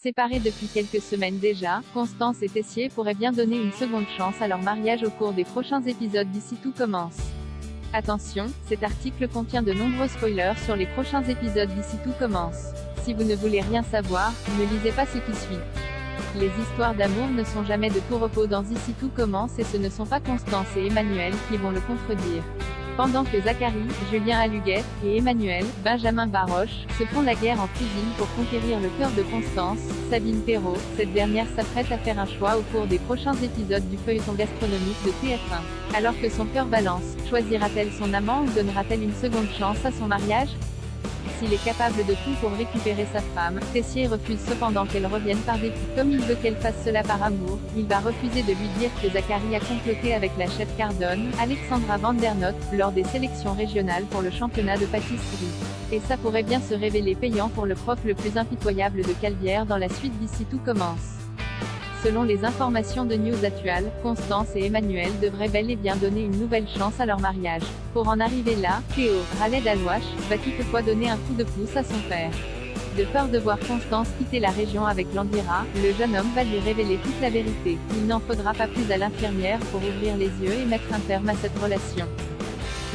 Séparés depuis quelques semaines déjà, Constance et Tessier pourraient bien donner une seconde chance à leur mariage au cours des prochains épisodes d'ici Tout commence. Attention, cet article contient de nombreux spoilers sur les prochains épisodes d'ici Tout commence. Si vous ne voulez rien savoir, ne lisez pas ce qui suit. Les histoires d'amour ne sont jamais de tout repos dans Ici Tout commence et ce ne sont pas Constance et Emmanuel qui vont le contredire. Pendant que Zacharie, Julien Aluguet, et Emmanuel, Benjamin Baroche, se font la guerre en cuisine pour conquérir le cœur de Constance, Sabine Perrault, cette dernière s'apprête à faire un choix au cours des prochains épisodes du feuilleton gastronomique de TF1. Alors que son cœur balance, choisira-t-elle son amant ou donnera-t-elle une seconde chance à son mariage? S'il est capable de tout pour récupérer sa femme, Tessier refuse cependant qu'elle revienne par dépit. Comme il veut qu'elle fasse cela par amour, il va refuser de lui dire que Zacharie a comploté avec la chef Cardone, Alexandra Vandernoot, lors des sélections régionales pour le championnat de pâtisserie. Et ça pourrait bien se révéler payant pour le prof le plus impitoyable de Calvière dans la suite d'Ici Tout commence. Selon les informations de News Actual, Constance et Emmanuel devraient bel et bien donner une nouvelle chance à leur mariage. Pour en arriver là, Théo, Khaled Alouache, va toutefois donner un coup de pouce à son père. De peur de voir Constance quitter la région avec Landira, le jeune homme va lui révéler toute la vérité. Il n'en faudra pas plus à l'infirmière pour ouvrir les yeux et mettre un terme à cette relation.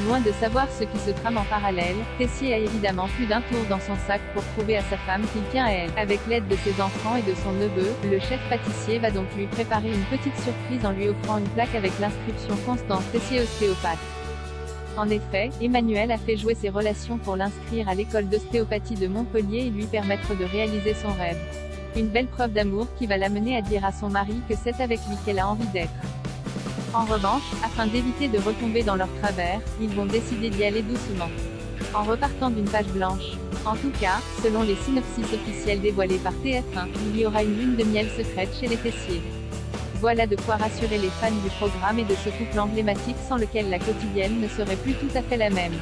Loin de savoir ce qui se trame en parallèle, Tessier a évidemment plus d'un tour dans son sac pour prouver à sa femme qu'il tient à elle. Avec l'aide de ses enfants et de son neveu, le chef pâtissier va donc lui préparer une petite surprise en lui offrant une plaque avec l'inscription Constance Tessier ostéopathe. En effet, Emmanuel a fait jouer ses relations pour l'inscrire à l'école d'ostéopathie de Montpellier et lui permettre de réaliser son rêve. Une belle preuve d'amour qui va l'amener à dire à son mari que c'est avec lui qu'elle a envie d'être. En revanche, afin d'éviter de retomber dans leur travers, ils vont décider d'y aller doucement. En repartant d'une page blanche. En tout cas, selon les synopsis officiels dévoilés par TF1, il y aura une lune de miel secrète chez les Tessier. Voilà de quoi rassurer les fans du programme et de ce couple emblématique sans lequel la quotidienne ne serait plus tout à fait la même.